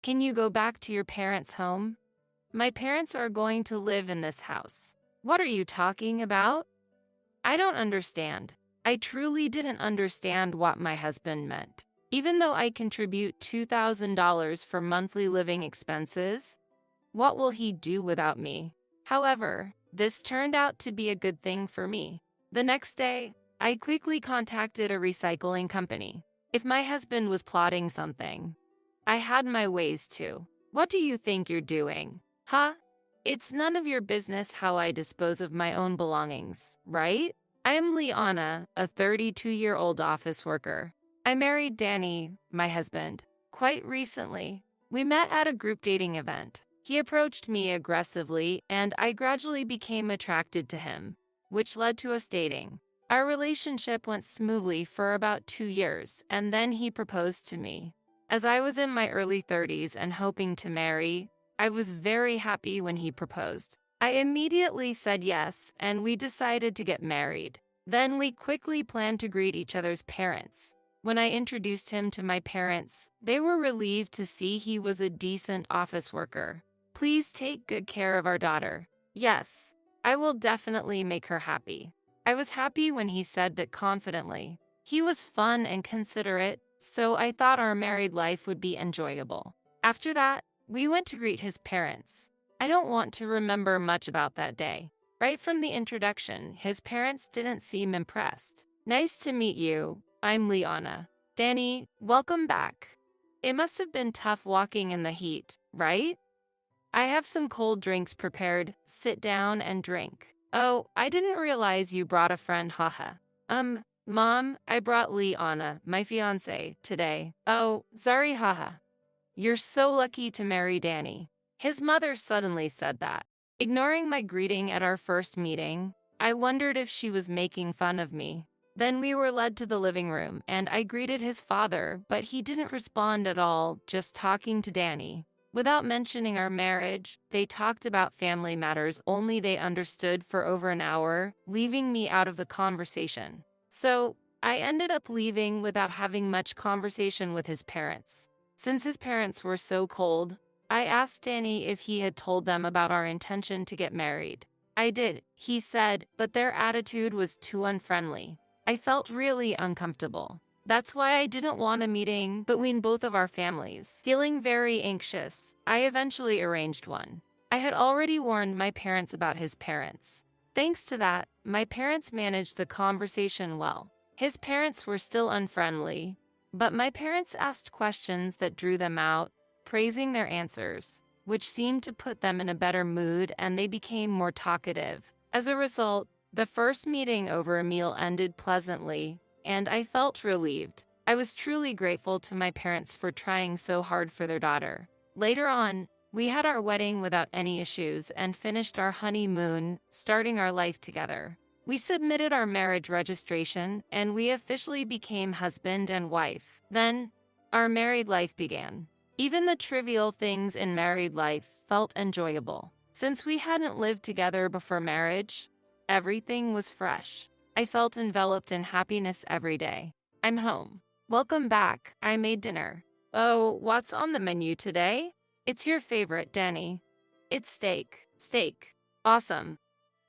Can you go back to your parents' home? My parents are going to live in this house. What are you talking about? I don't understand. I truly didn't understand what my husband meant. Even though I contribute $2,000 for monthly living expenses, what will he do without me? However, this turned out to be a good thing for me. The next day, I quickly contacted a recycling company. If my husband was plotting something, I had my ways too. What do you think you're doing? Huh? It's none of your business how I dispose of my own belongings, right? I am Liana, a 32-year-old office worker. I married Danny, my husband, quite recently. We met at a group dating event. He approached me aggressively, and I gradually became attracted to him, which led to us dating. Our relationship went smoothly for about 2 years, and then he proposed to me. As I was in my early 30s and hoping to marry, I was very happy when he proposed. I immediately said yes, and we decided to get married. Then we quickly planned to greet each other's parents. When I introduced him to my parents, they were relieved to see he was a decent office worker. Please take good care of our daughter. Yes, I will definitely make her happy. I was happy when he said that confidently. He was fun and considerate, so I thought our married life would be enjoyable. After that, we went to greet his parents. I don't want to remember much about that day. Right from the introduction, his parents didn't seem impressed. Nice to meet you. I'm Liana. Danny, welcome back. It must have been tough walking in the heat, right? I have some cold drinks prepared. Sit down and drink. Oh, I didn't realize you brought a friend, haha. Mom, I brought Liana, my fiancé, today. Oh, sorry, haha. You're so lucky to marry Danny. His mother suddenly said that. Ignoring my greeting at our first meeting, I wondered if she was making fun of me. Then we were led to the living room, and I greeted his father, but he didn't respond at all, just talking to Danny. Without mentioning our marriage, they talked about family matters only they understood for over an hour, leaving me out of the conversation. So, I ended up leaving without having much conversation with his parents. Since his parents were so cold, I asked Danny if he had told them about our intention to get married. I did, he said, but their attitude was too unfriendly. I felt really uncomfortable. That's why I didn't want a meeting between both of our families. Feeling very anxious, I eventually arranged one. I had already warned my parents about his parents. Thanks to that, my parents managed the conversation well. His parents were still unfriendly, but my parents asked questions that drew them out, praising their answers, which seemed to put them in a better mood, and they became more talkative. As a result, the first meeting over a meal ended pleasantly, and I felt relieved. I was truly grateful to my parents for trying so hard for their daughter. Later on, we had our wedding without any issues and finished our honeymoon, starting our life together. We submitted our marriage registration, and we officially became husband and wife. Then, our married life began. Even the trivial things in married life felt enjoyable. Since we hadn't lived together before marriage, everything was fresh. I felt enveloped in happiness every day. I'm home. Welcome back. I made dinner. Oh, what's on the menu today? It's your favorite, Danny. It's steak. Steak. Awesome.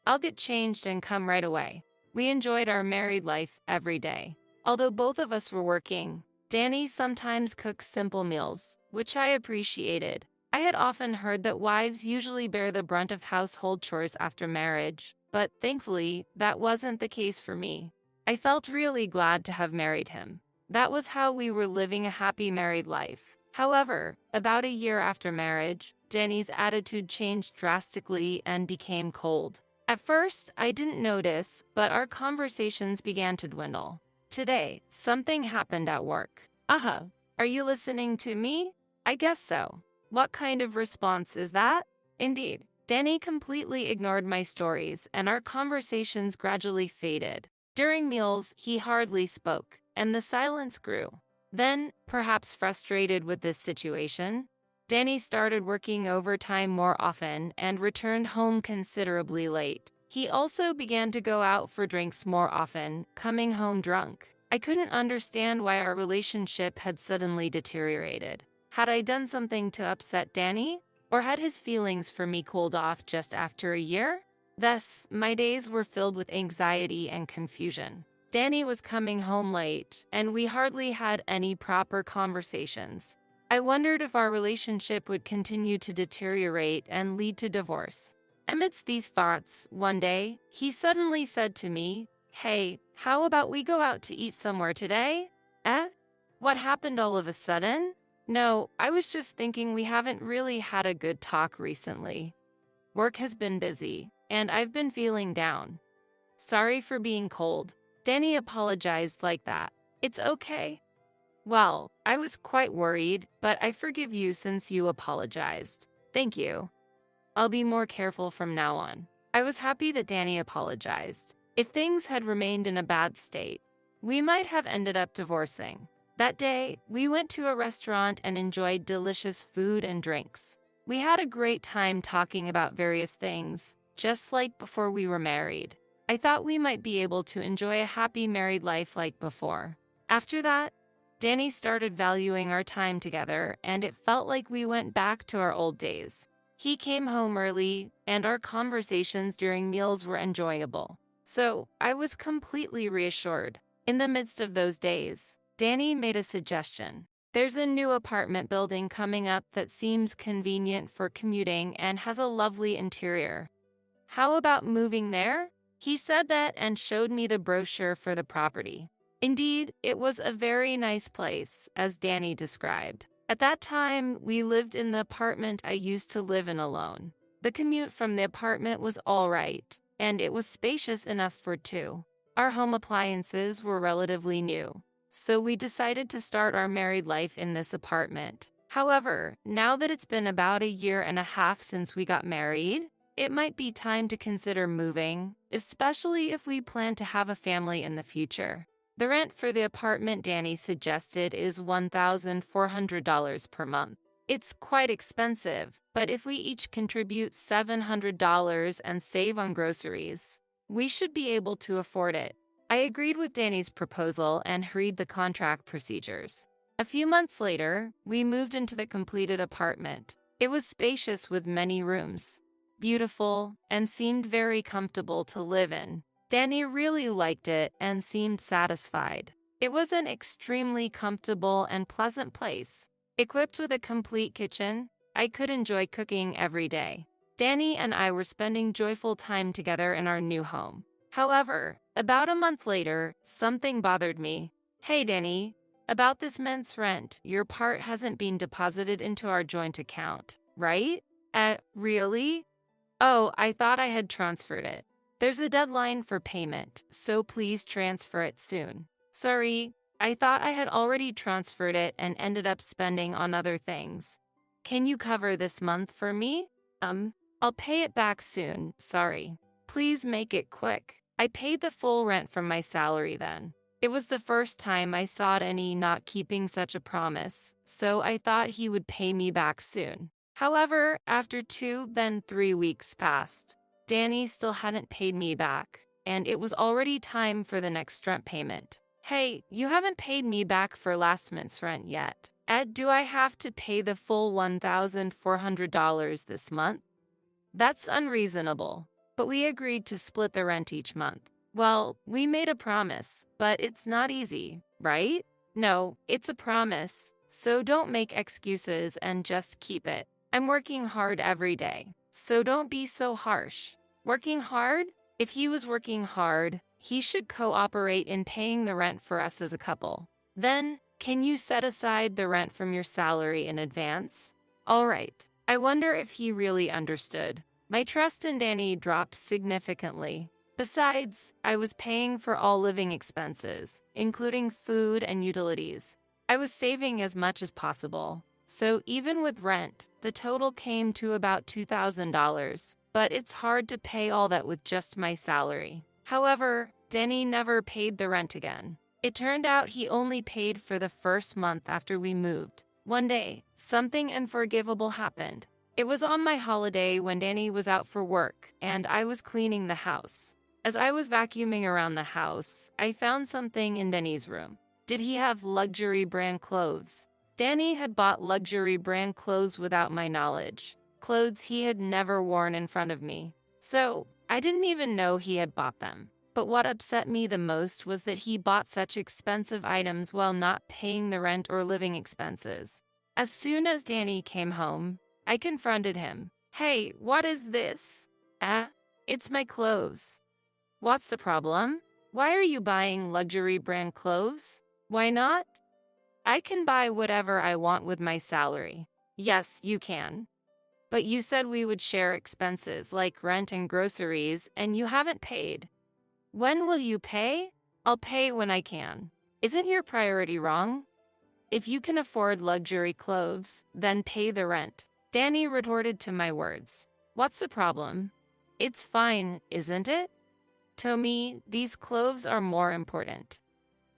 I'll get changed and come right away. We enjoyed our married life every day. Although both of us were working, Danny sometimes cooks simple meals, which I appreciated. I had often heard that wives usually bear the brunt of household chores after marriage, but thankfully, that wasn't the case for me. I felt really glad to have married him. That was how we were living a happy married life. However, about a year after marriage, Danny's attitude changed drastically and became cold. At first, I didn't notice, but our conversations began to dwindle. Today, something happened at work. Are you listening to me? I guess so. What kind of response is that? Indeed, Danny completely ignored my stories, and our conversations gradually faded. During meals, he hardly spoke, and the silence grew. Then, perhaps frustrated with this situation, Danny started working overtime more often and returned home considerably late. He also began to go out for drinks more often, coming home drunk. I couldn't understand why our relationship had suddenly deteriorated. Had I done something to upset Danny? Or had his feelings for me cooled off just after a year? Thus, my days were filled with anxiety and confusion. Danny was coming home late, and we hardly had any proper conversations. I wondered if our relationship would continue to deteriorate and lead to divorce. Amidst these thoughts, one day, he suddenly said to me, "Hey, how about we go out to eat somewhere today?" Eh? What happened all of a sudden? No, I was just thinking we haven't really had a good talk recently. Work has been busy, and I've been feeling down. Sorry for being cold. Danny apologized like that. It's okay. Well, I was quite worried, but I forgive you since you apologized. Thank you. I'll be more careful from now on. I was happy that Danny apologized. If things had remained in a bad state, we might have ended up divorcing. That day, we went to a restaurant and enjoyed delicious food and drinks. We had a great time talking about various things, just like before we were married. I thought we might be able to enjoy a happy married life like before. After that, Danny started valuing our time together, and it felt like we went back to our old days. He came home early, and our conversations during meals were enjoyable. So, I was completely reassured. In the midst of those days, Danny made a suggestion. There's a new apartment building coming up that seems convenient for commuting and has a lovely interior. How about moving there? He said that and showed me the brochure for the property. Indeed, it was a very nice place, as Danny described. At that time, we lived in the apartment I used to live in alone. The commute from the apartment was all right, and it was spacious enough for two. Our home appliances were relatively new, so we decided to start our married life in this apartment. However, now that it's been about a year and a half since we got married, it might be time to consider moving, especially if we plan to have a family in the future. The rent for the apartment Danny suggested is $1,400 per month. It's quite expensive, but if we each contribute $700 and save on groceries, we should be able to afford it. I agreed with Danny's proposal and hurried the contract procedures. A few months later, we moved into the completed apartment. It was spacious with many rooms, beautiful, and seemed very comfortable to live in. Danny really liked it and seemed satisfied. It was an extremely comfortable and pleasant place. Equipped with a complete kitchen, I could enjoy cooking every day. Danny and I were spending joyful time together in our new home. However, about a month later, something bothered me. "Hey Danny, about this month's rent, your part hasn't been deposited into our joint account, right?" Really? Oh, I thought I had transferred it. There's a deadline for payment, so please transfer it soon. Sorry, I thought I had already transferred it and ended up spending on other things. Can you cover this month for me? I'll pay it back soon, sorry. Please make it quick. I paid the full rent from my salary then. It was the first time I saw Danny not keeping such a promise, so I thought he would pay me back soon. However, after 2, then 3 weeks passed. Danny still hadn't paid me back, and it was already time for the next rent payment. "Hey, you haven't paid me back for last month's rent yet. Do I have to pay the full $1,400 this month?" That's unreasonable, but we agreed to split the rent each month. Well, we made a promise, but it's not easy, right? No, it's a promise, so don't make excuses and just keep it. I'm working hard every day, so don't be so harsh. Working hard? If he was working hard, he should cooperate in paying the rent for us as a couple. Then, can you set aside the rent from your salary in advance? All right. I wonder if he really understood. My trust in Danny dropped significantly. Besides, I was paying for all living expenses, including food and utilities. I was saving as much as possible. So even with rent, the total came to about $2,000, but it's hard to pay all that with just my salary. However, Danny never paid the rent again. It turned out he only paid for the first month after we moved. One day, something unforgivable happened. It was on my holiday when Danny was out for work, and I was cleaning the house. As I was vacuuming around the house, I found something in Danny's room. Did he have luxury brand clothes? Danny had bought luxury brand clothes without my knowledge, clothes he had never worn in front of me. So, I didn't even know he had bought them. But what upset me the most was that he bought such expensive items while not paying the rent or living expenses. As soon as Danny came home, I confronted him. Hey, what is this? It's my clothes. What's the problem? Why are you buying luxury brand clothes? Why not? I can buy whatever I want with my salary. Yes, you can. But you said we would share expenses like rent and groceries, and you haven't paid. When will you pay? I'll pay when I can. Isn't your priority wrong? If you can afford luxury clothes, then pay the rent. Danny retorted to my words. What's the problem? It's fine, isn't it? To me, these clothes are more important.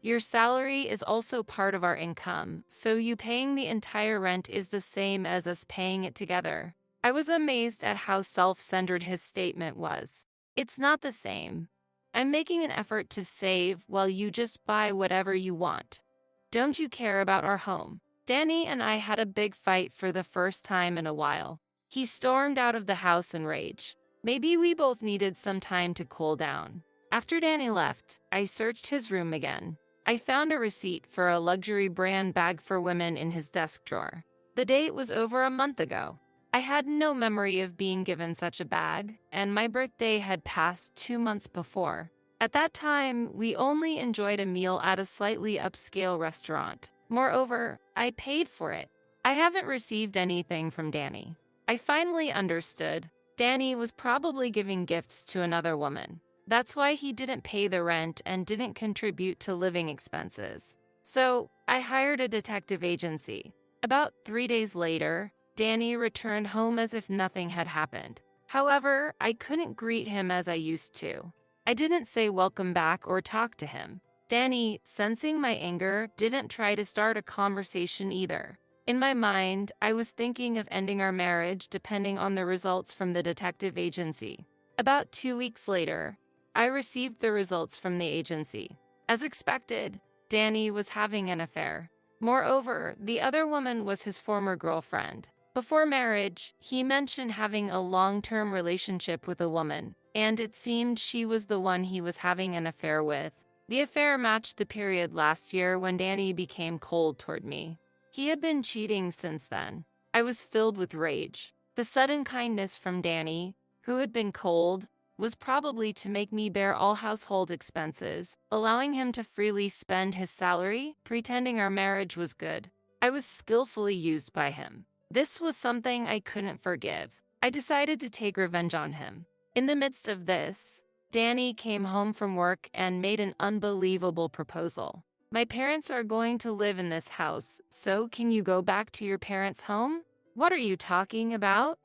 Your salary is also part of our income, so you paying the entire rent is the same as us paying it together. I was amazed at how self-centered his statement was. It's not the same. I'm making an effort to save while you just buy whatever you want. Don't you care about our home? Danny and I had a big fight for the first time in a while. He stormed out of the house in rage. Maybe we both needed some time to cool down. After Danny left, I searched his room again. I found a receipt for a luxury brand bag for women in his desk drawer. The date was over a month ago. I had no memory of being given such a bag, and my birthday had passed 2 months before. At that time, we only enjoyed a meal at a slightly upscale restaurant. Moreover, I paid for it. I haven't received anything from Danny. I finally understood. Danny was probably giving gifts to another woman. That's why he didn't pay the rent and didn't contribute to living expenses. So, I hired a detective agency. About 3 days later, Danny returned home as if nothing had happened. However, I couldn't greet him as I used to. I didn't say welcome back or talk to him. Danny, sensing my anger, didn't try to start a conversation either. In my mind, I was thinking of ending our marriage depending on the results from the detective agency. About 2 weeks later, I received the results from the agency. As expected, Danny was having an affair. Moreover, the other woman was his former girlfriend. Before marriage, he mentioned having a long-term relationship with a woman, and it seemed she was the one he was having an affair with. The affair matched the period last year when Danny became cold toward me. He had been cheating since then. I was filled with rage. The sudden kindness from Danny, who had been cold, was probably to make me bear all household expenses, allowing him to freely spend his salary, pretending our marriage was good. I was skillfully used by him. This was something I couldn't forgive. I decided to take revenge on him. In the midst of this, Danny came home from work and made an unbelievable proposal. My parents are going to live in this house, so can you go back to your parents' home? What are you talking about?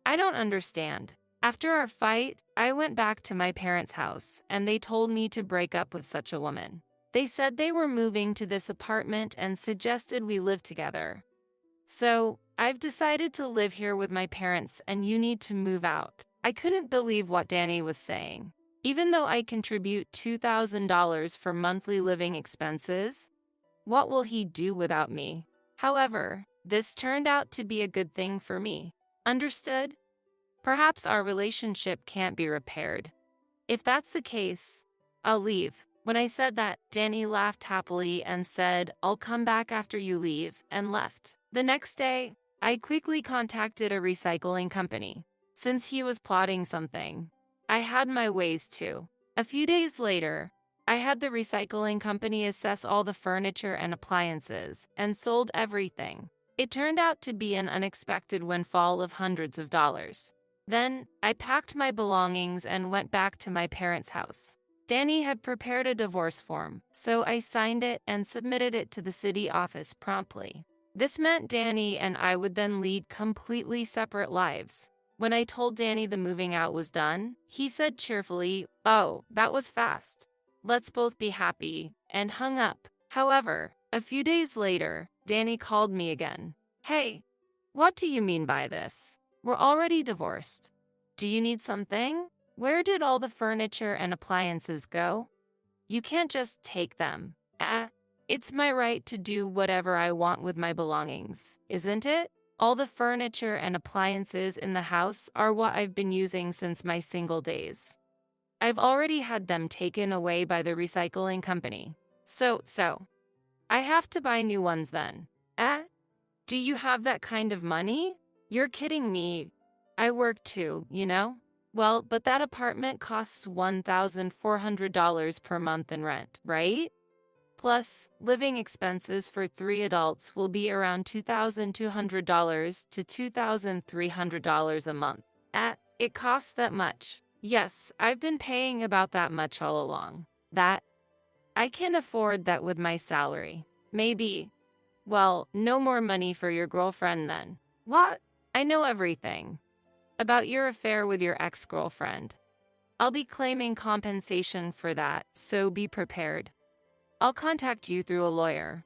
I don't understand. After our fight, I went back to my parents' house, and they told me to break up with such a woman. They said they were moving to this apartment and suggested we live together. So, I've decided to live here with my parents and you need to move out. I couldn't believe what Danny was saying. Even though I contribute $2,000 for monthly living expenses, what will he do without me? However, this turned out to be a good thing for me. Understood? Perhaps our relationship can't be repaired. If that's the case, I'll leave. When I said that, Danny laughed happily and said, I'll come back after you leave, and left. The next day, I quickly contacted a recycling company. Since he was plotting something, I had my ways too. A few days later, I had the recycling company assess all the furniture and appliances and sold everything. It turned out to be an unexpected windfall of hundreds of dollars. Then, I packed my belongings and went back to my parents' house. Danny had prepared a divorce form, so I signed it and submitted it to the city office promptly. This meant Danny and I would then lead completely separate lives. When I told Danny the moving out was done, he said cheerfully, "Oh, that was fast. Let's both be happy," and hung up. However, a few days later, Danny called me again. "Hey, what do you mean by this? We're already divorced. Do you need something? Where did all the furniture and appliances go? You can't just take them." It's my right to do whatever I want with my belongings, isn't it? All the furniture and appliances in the house are what I've been using since my single days. I've already had them taken away by the recycling company. So, I have to buy new ones then. Eh? Do you have that kind of money? You're kidding me. I work too, you know? Well, but that apartment costs $1,400 per month in rent, right? Plus, living expenses for 3 adults will be around $2,200 to $2,300 a month. It costs that much. Yes, I've been paying about that much all along. That, I can afford that with my salary. Maybe. Well, no more money for your girlfriend then. What? I know everything about your affair with your ex-girlfriend. I'll be claiming compensation for that, so be prepared. I'll contact you through a lawyer.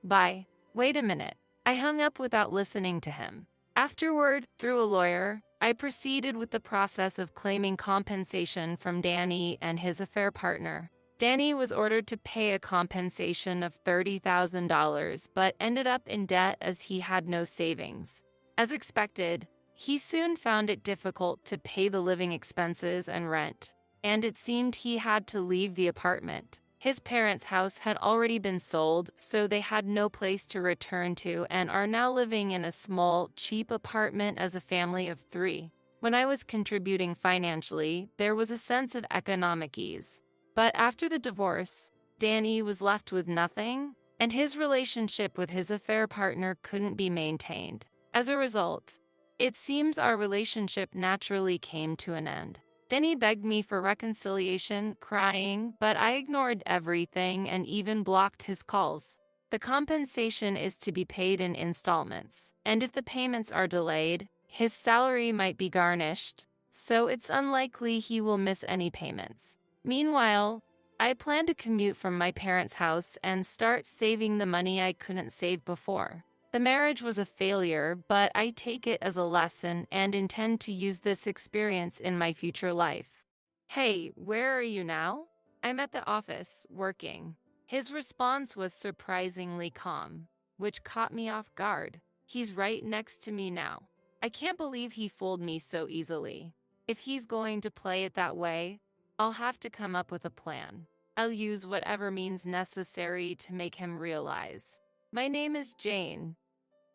Bye. Wait a minute. I hung up without listening to him. Afterward, through a lawyer, I proceeded with the process of claiming compensation from Danny and his affair partner. Danny was ordered to pay a compensation of $30,000, but ended up in debt as he had no savings. As expected, he soon found it difficult to pay the living expenses and rent, and it seemed he had to leave the apartment. His parents' house had already been sold, so they had no place to return to and are now living in a small, cheap apartment as a family of 3. When I was contributing financially, there was a sense of economic ease. But after the divorce, Danny was left with nothing, and his relationship with his affair partner couldn't be maintained. As a result, it seems our relationship naturally came to an end. Danny begged me for reconciliation, crying, but I ignored everything and even blocked his calls. The compensation is to be paid in installments, and if the payments are delayed, his salary might be garnished, so it's unlikely he will miss any payments. Meanwhile, I plan to commute from my parents' house and start saving the money I couldn't save before. The marriage was a failure, but I take it as a lesson and intend to use this experience in my future life. Hey, where are you now? I'm at the office, working. His response was surprisingly calm, which caught me off guard. He's right next to me now. I can't believe he fooled me so easily. If he's going to play it that way, I'll have to come up with a plan. I'll use whatever means necessary to make him realize. My name is Jane.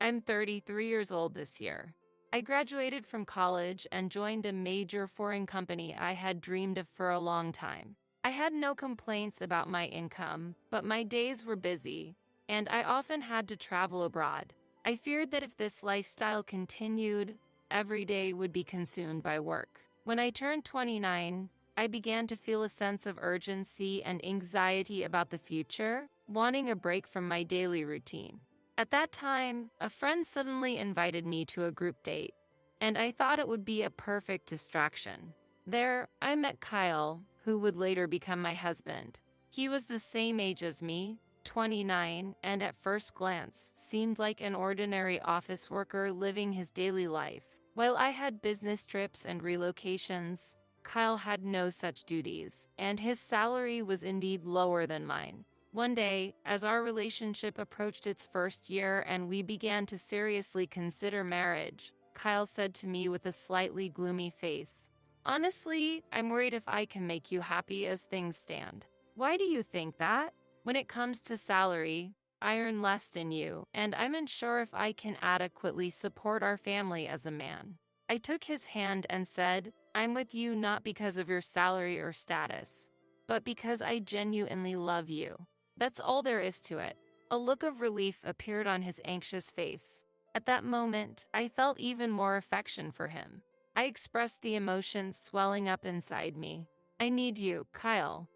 I'm 33 years old this year. I graduated from college and joined a major foreign company I had dreamed of for a long time. I had no complaints about my income, but my days were busy, and I often had to travel abroad. I feared that if this lifestyle continued, every day would be consumed by work. When I turned 29, I began to feel a sense of urgency and anxiety about the future, wanting a break from my daily routine. At that time, a friend suddenly invited me to a group date, and I thought it would be a perfect distraction. There, I met Kyle, who would later become my husband. He was the same age as me, 29, and at first glance seemed like an ordinary office worker living his daily life. While I had business trips and relocations, Kyle had no such duties, and his salary was indeed lower than mine. One day, as our relationship approached its first year and we began to seriously consider marriage, Kyle said to me with a slightly gloomy face, "Honestly, I'm worried if I can make you happy as things stand." "Why do you think that?" "When it comes to salary, I earn less than you, and I'm unsure if I can adequately support our family as a man." I took his hand and said, "I'm with you not because of your salary or status, but because I genuinely love you. That's all there is to it." A look of relief appeared on his anxious face. At that moment, I felt even more affection for him. I expressed the emotions swelling up inside me. "I need you, Kyle.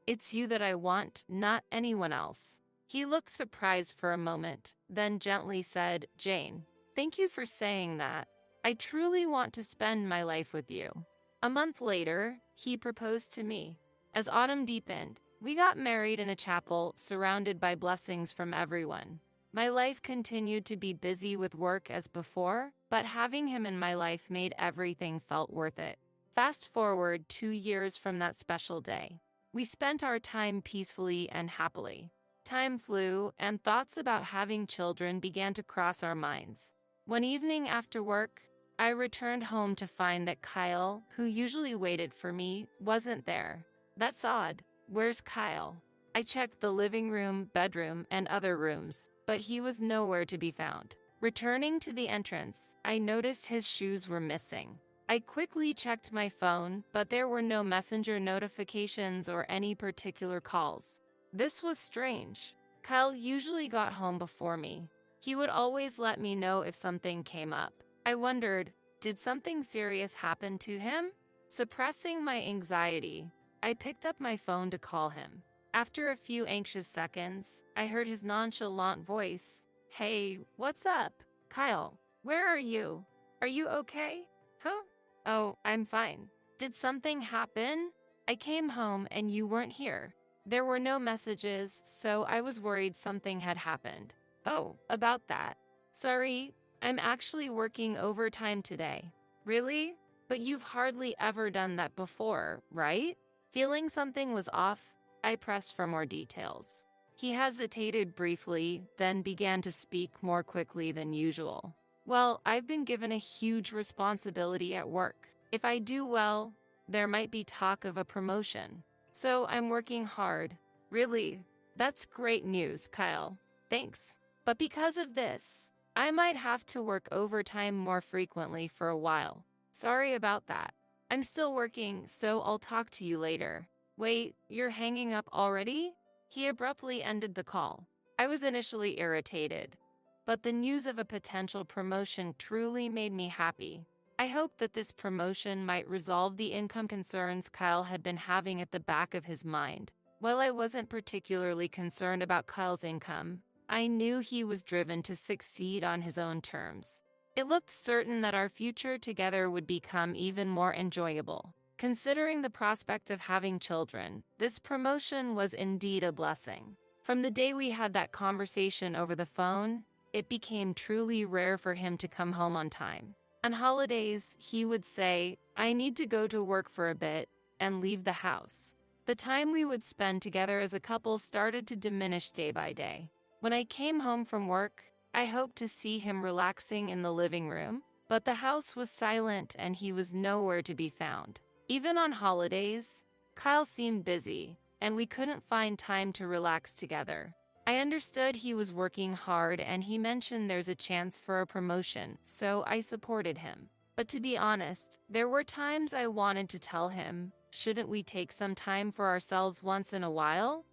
It's you that I want, not anyone else." He looked surprised for a moment, then gently said, "Jane, thank you for saying that. I truly want to spend my life with you." A month later, he proposed to me. As autumn deepened, we got married in a chapel, surrounded by blessings from everyone. My life continued to be busy with work as before, but having him in my life made everything felt worth it. Fast forward 2 years from that special day. We spent our time peacefully and happily. Time flew, and thoughts about having children began to cross our minds. One evening after work, I returned home to find that Kyle, who usually waited for me, wasn't there. That's odd. Where's Kyle? I checked the living room, bedroom, and other rooms, but he was nowhere to be found. Returning to the entrance, I noticed his shoes were missing. I quickly checked my phone, but there were no messenger notifications or any particular calls. This was strange. Kyle usually got home before me. He would always let me know if something came up. I wondered, did something serious happen to him? Suppressing my anxiety, I picked up my phone to call him. After a few anxious seconds, I heard his nonchalant voice. Hey, what's up? Kyle, where are you? Are you okay? Huh? Oh, I'm fine. Did something happen? I came home and you weren't here. There were no messages, so I was worried something had happened. Oh, about that. Sorry, I'm actually working overtime today. Really? But you've hardly ever done that before, right? Feeling something was off, I pressed for more details. He hesitated briefly, then began to speak more quickly than usual. Well, I've been given a huge responsibility at work. If I do well, there might be talk of a promotion. So I'm working hard. Really? That's great news, Kyle. Thanks. But because of this, I might have to work overtime more frequently for a while. Sorry about that. I'm still working, so I'll talk to you later. Wait, you're hanging up already? He abruptly ended the call. I was initially irritated, but the news of a potential promotion truly made me happy. I hoped that this promotion might resolve the income concerns Kyle had been having at the back of his mind. While I wasn't particularly concerned about Kyle's income, I knew he was driven to succeed on his own terms. It looked certain that our future together would become even more enjoyable. Considering the prospect of having children, this promotion was indeed a blessing. From the day we had that conversation over the phone, it became truly rare for him to come home on time. On holidays, he would say, I need to go to work for a bit, and leave the house. The time we would spend together as a couple started to diminish day by day. When I came home from work, I hoped to see him relaxing in the living room, but the house was silent and he was nowhere to be found. Even on holidays, Kyle seemed busy, and we couldn't find time to relax together. I understood he was working hard and he mentioned there's a chance for a promotion, so I supported him. But to be honest, there were times I wanted to tell him, shouldn't we take some time for ourselves once in a while?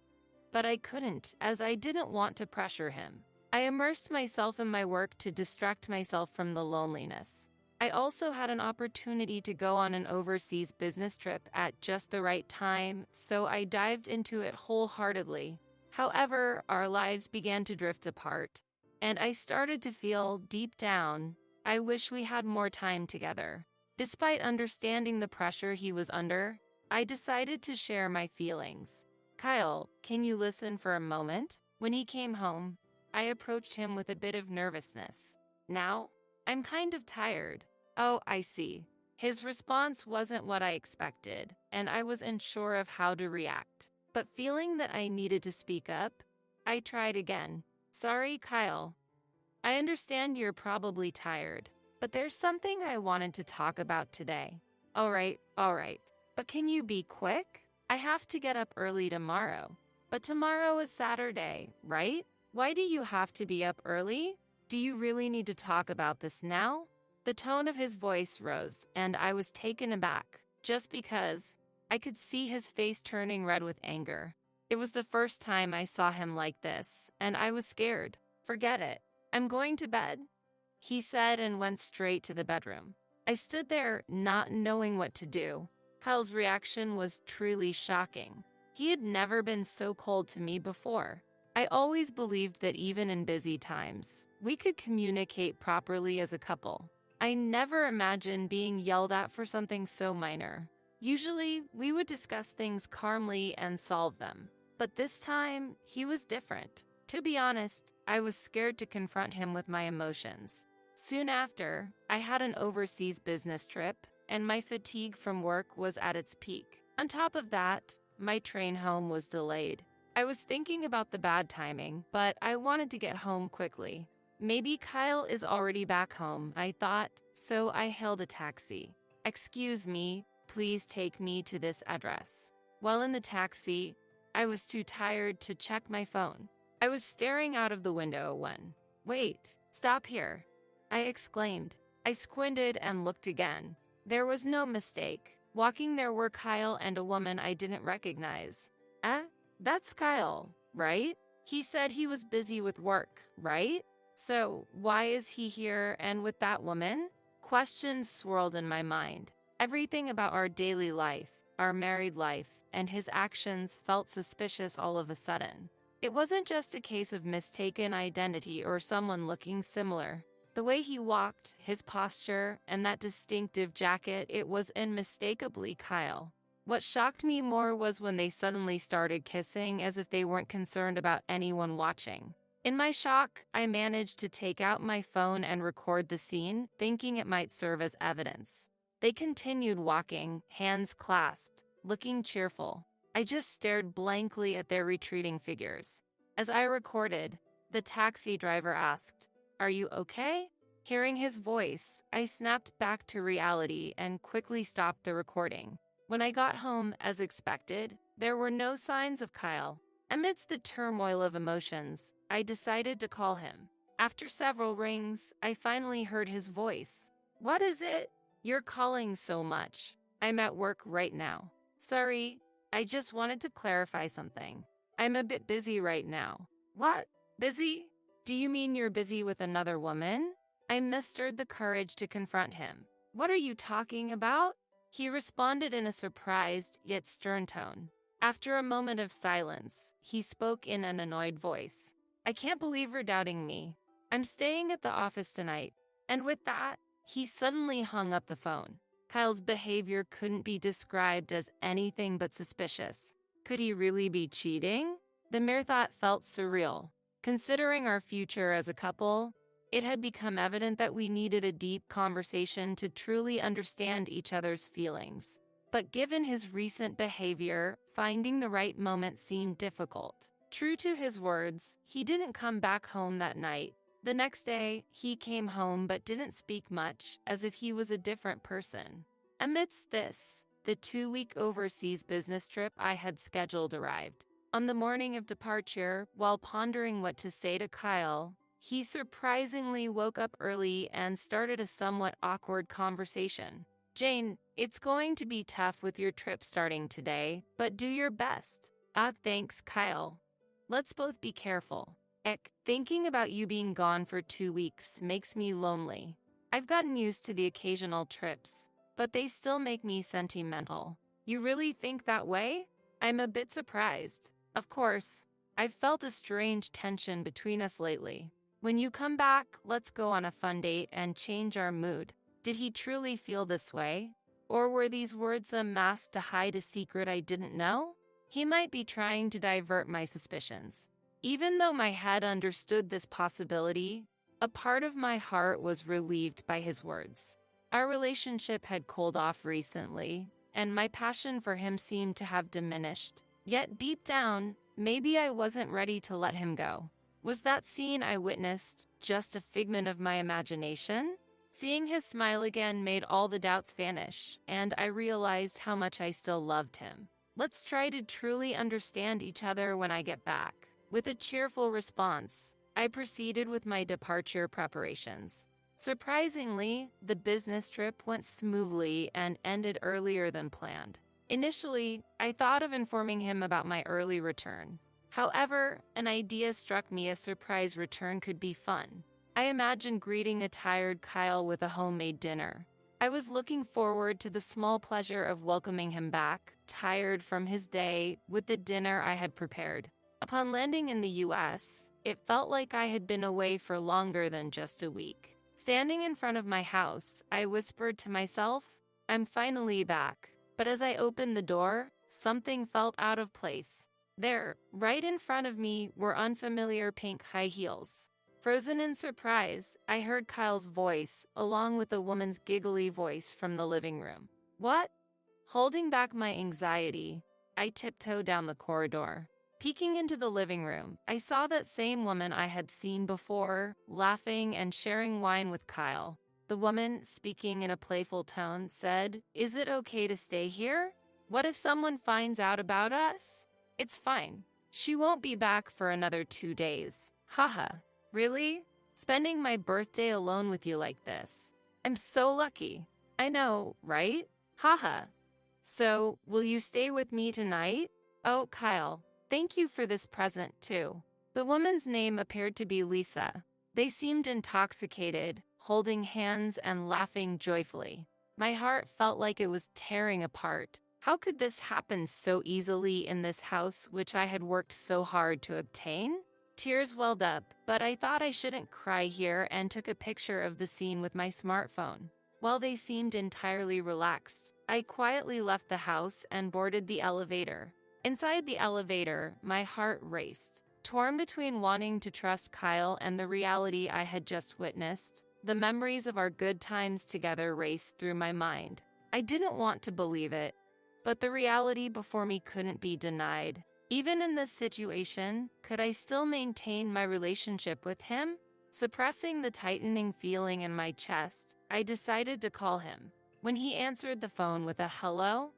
But I couldn't, as I didn't want to pressure him. I immersed myself in my work to distract myself from the loneliness. I also had an opportunity to go on an overseas business trip at just the right time, so I dived into it wholeheartedly. However, our lives began to drift apart, and I started to feel, deep down, I wish we had more time together. Despite understanding the pressure he was under, I decided to share my feelings. Kyle, can you listen for a moment? When he came home, I approached him with a bit of nervousness. Now, I'm kind of tired. Oh, I see. His response wasn't what I expected, and I was unsure of how to react. But feeling that I needed to speak up, I tried again. Sorry, Kyle. I understand you're probably tired, but there's something I wanted to talk about today. All right. But can you be quick? I have to get up early tomorrow. But tomorrow is Saturday, right? Why do you have to be up early? Do you really need to talk about this now? The tone of his voice rose, and I was taken aback, just because I could see his face turning red with anger. It was the first time I saw him like this, and I was scared. Forget it. I'm going to bed, he said and went straight to the bedroom. I stood there, not knowing what to do. Kyle's reaction was truly shocking. He had never been so cold to me before. I always believed that even in busy times, we could communicate properly as a couple. I never imagined being yelled at for something so minor. Usually, we would discuss things calmly and solve them. But this time, he was different. To be honest, I was scared to confront him with my emotions. Soon after, I had an overseas business trip, and my fatigue from work was at its peak. On top of that, my train home was delayed. I was thinking about the bad timing, but I wanted to get home quickly. Maybe Kyle is already back home, I thought, so I hailed a taxi. Excuse me, please take me to this address. While in the taxi, I was too tired to check my phone. I was staring out of the window when, "Wait, stop here," I exclaimed. I squinted and looked again. There was no mistake. Walking there were Kyle and a woman I didn't recognize. That's Kyle, right? He said he was busy with work, right? So why is he here and with that woman? Questions swirled in my mind. Everything about our daily life, our married life, and his actions felt suspicious all of a sudden. It wasn't just a case of mistaken identity or someone looking similar. The way he walked, his posture, and that distinctive jacket, it was unmistakably Kyle. What shocked me more was when they suddenly started kissing as if they weren't concerned about anyone watching. In my shock, I managed to take out my phone and record the scene, thinking it might serve as evidence. They continued walking, hands clasped, looking cheerful. I just stared blankly at their retreating figures. As I recorded, the taxi driver asked, "Are you okay?" Hearing his voice, I snapped back to reality and quickly stopped the recording. When I got home, as expected, there were no signs of Kyle. Amidst the turmoil of emotions, I decided to call him. After several rings, I finally heard his voice. "What is it? You're calling so much. I'm at work right now. Sorry, I just wanted to clarify something. I'm a bit busy right now." "What? Busy? Do you mean you're busy with another woman?" I mustered the courage to confront him. "What are you talking about?" He responded in a surprised yet stern tone. After a moment of silence, he spoke in an annoyed voice. "I can't believe you're doubting me. I'm staying at the office tonight." And with that, he suddenly hung up the phone. Kyle's behavior couldn't be described as anything but suspicious. Could he really be cheating? The mere thought felt surreal. Considering our future as a couple, it had become evident that we needed a deep conversation to truly understand each other's feelings. But given his recent behavior, finding the right moment seemed difficult. True to his words, he didn't come back home that night. The next day, he came home but didn't speak much, as if he was a different person. Amidst this, the 2-week overseas business trip I had scheduled arrived. On the morning of departure, while pondering what to say to Kyle, he surprisingly woke up early and started a somewhat awkward conversation. "Jane, it's going to be tough with your trip starting today, but do your best." Thanks, Kyle. Let's both be careful. Thinking about you being gone for 2 weeks makes me lonely. I've gotten used to the occasional trips, but they still make me sentimental. You really think that way? I'm a bit surprised. Of course, I've felt a strange tension between us lately. When you come back, let's go on a fun date and change our mood. Did he truly feel this way? Or were these words a mask to hide a secret I didn't know? He might be trying to divert my suspicions. Even though my head understood this possibility, a part of my heart was relieved by his words. Our relationship had cooled off recently, and my passion for him seemed to have diminished. Yet deep down, maybe I wasn't ready to let him go. Was that scene I witnessed just a figment of my imagination? Seeing his smile again made all the doubts vanish, and I realized how much I still loved him. Let's try to truly understand each other when I get back. With a cheerful response, I proceeded with my departure preparations. Surprisingly, the business trip went smoothly and ended earlier than planned. Initially, I thought of informing him about my early return. However, an idea struck me: a surprise return could be fun. I imagined greeting a tired Kyle with a homemade dinner. I was looking forward to the small pleasure of welcoming him back, tired from his day, with the dinner I had prepared. Upon landing in the US, it felt like I had been away for longer than just a week. Standing in front of my house, I whispered to myself, "I'm finally back." But as I opened the door, something felt out of place. There, right in front of me, were unfamiliar pink high heels. Frozen in surprise, I heard Kyle's voice, along with a woman's giggly voice from the living room. "What?" Holding back my anxiety, I tiptoed down the corridor. Peeking into the living room, I saw that same woman I had seen before, laughing and sharing wine with Kyle. The woman, speaking in a playful tone, said, "Is it okay to stay here? What if someone finds out about us? It's fine. She won't be back for another 2 days. Haha. Really? Spending my birthday alone with you like this? I'm so lucky. I know, right? Haha. So, will you stay with me tonight? Oh, Kyle. Thank you for this present, too." The woman's name appeared to be Lisa. They seemed intoxicated, holding hands and laughing joyfully. My heart felt like it was tearing apart. How could this happen so easily in this house which I had worked so hard to obtain? Tears welled up, but I thought I shouldn't cry here and took a picture of the scene with my smartphone. While they seemed entirely relaxed, I quietly left the house and boarded the elevator. Inside the elevator, my heart raced. Torn between wanting to trust Kyle and the reality I had just witnessed, the memories of our good times together raced through my mind. I didn't want to believe it, but the reality before me couldn't be denied. Even in this situation, could I still maintain my relationship with him? Suppressing the tightening feeling in my chest, I decided to call him. When he answered the phone with a hello,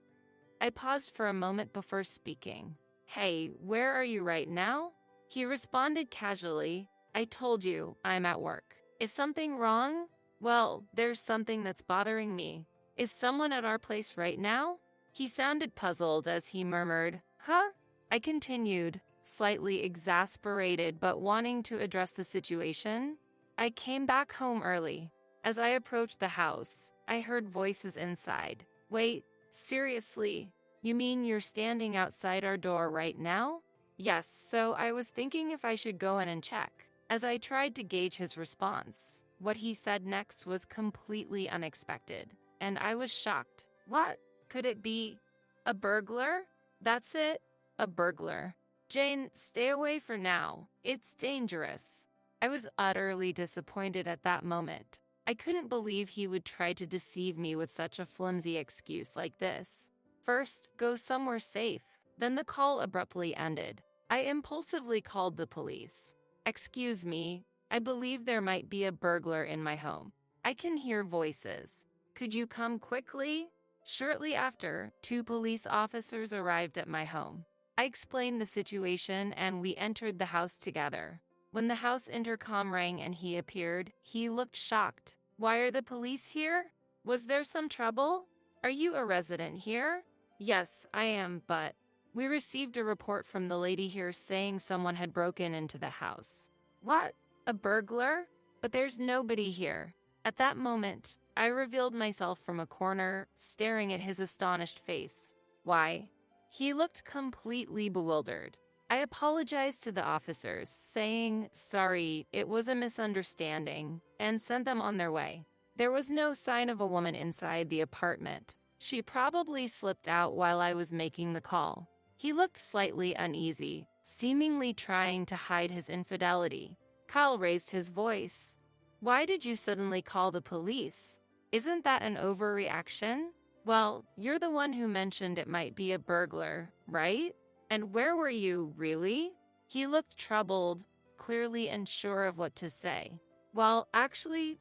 I paused for a moment before speaking. "Hey, where are you right now?" He responded casually, "I told you, I'm at work. Is something wrong?" "Well, there's something that's bothering me. Is someone at our place right now?" He sounded puzzled as he murmured, "Huh?" I continued, slightly exasperated but wanting to address the situation. "I came back home early. As I approached the house, I heard voices inside. Wait, seriously? You mean you're standing outside our door right now?" "Yes, so I was thinking if I should go in and check." As I tried to gauge his response, what he said next was completely unexpected, and I was shocked. "What? Could it be a burglar?" "That's it, a burglar. Jane, stay away for now. It's dangerous." I was utterly disappointed at that moment. I couldn't believe he would try to deceive me with such a flimsy excuse like this. "First, go somewhere safe." Then the call abruptly ended. I impulsively called the police. "Excuse me, I believe there might be a burglar in my home. I can hear voices. Could you come quickly?" Shortly after, 2 police officers arrived at my home. I explained the situation and we entered the house together. When the house intercom rang and he appeared, he looked shocked. "Why are the police here? Was there some trouble? Are you a resident here?" "Yes, I am, but we received a report from the lady here saying someone had broken into the house." "What? A burglar? But there's nobody here." At that moment, I revealed myself from a corner, staring at his astonished face. "Why?" He looked completely bewildered. I apologized to the officers, saying, "Sorry, it was a misunderstanding," and sent them on their way. There was no sign of a woman inside the apartment. She probably slipped out while I was making the call. He looked slightly uneasy, seemingly trying to hide his infidelity. Kyle raised his voice. "Why did you suddenly call the police? Isn't that an overreaction?" "Well, you're the one who mentioned it might be a burglar, right? And where were you, really?" He looked troubled, clearly unsure of what to say. "Well, actually,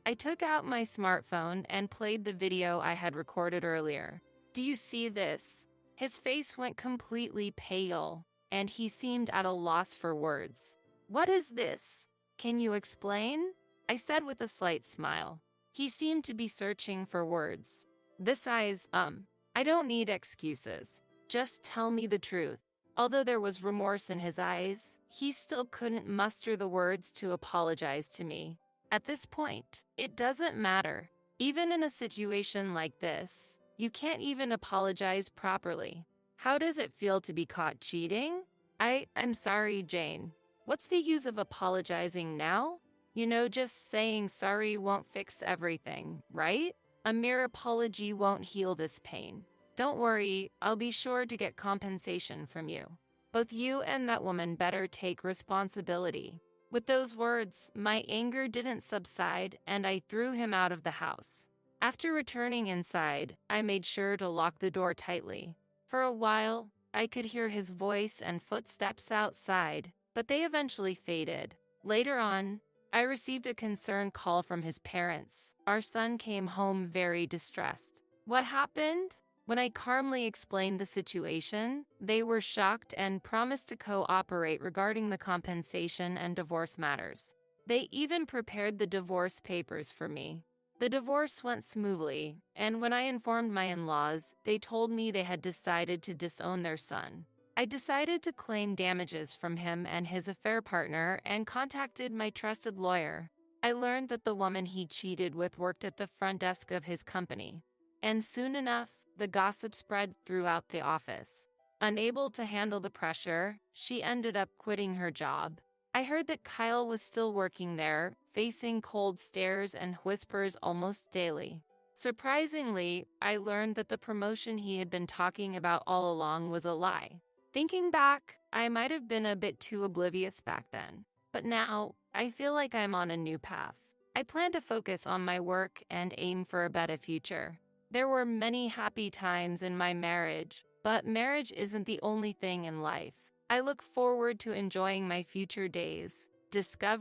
I took out my smartphone and played the video I had recorded earlier. Do you see this?" His face went completely pale, and he seemed at a loss for words. "What is this? Can you explain?" I said with a slight smile. He seemed to be searching for words. "This I don't need excuses. Just tell me the truth." Although there was remorse in his eyes, he still couldn't muster the words to apologize to me. At this point, it doesn't matter. Even in a situation like this, you can't even apologize properly. How does it feel to be caught cheating? I'm sorry, Jane. What's the use of apologizing now? You know, just saying sorry won't fix everything, right? A mere apology won't heal this pain. Don't worry, I'll be sure to get compensation from you. Both you and that woman better take responsibility. With those words, my anger didn't subside and I threw him out of the house. After returning inside, I made sure to lock the door tightly. For a while, I could hear his voice and footsteps outside, but they eventually faded. Later on, I received a concerned call from his parents. Our son came home very distressed. What happened? When I calmly explained the situation, they were shocked and promised to cooperate regarding the compensation and divorce matters. They even prepared the divorce papers for me. The divorce went smoothly, and when I informed my in-laws, they told me they had decided to disown their son. I decided to claim damages from him and his affair partner and contacted my trusted lawyer. I learned that the woman he cheated with worked at the front desk of his company. And soon enough, the gossip spread throughout the office. Unable to handle the pressure, she ended up quitting her job. I heard that Kyle was still working there, facing cold stares and whispers almost daily. Surprisingly, I learned that the promotion he had been talking about all along was a lie. Thinking back, I might have been a bit too oblivious back then. But now, I feel like I'm on a new path. I plan to focus on my work and aim for a better future. There were many happy times in my marriage, but marriage isn't the only thing in life. I look forward to enjoying my future days, discovering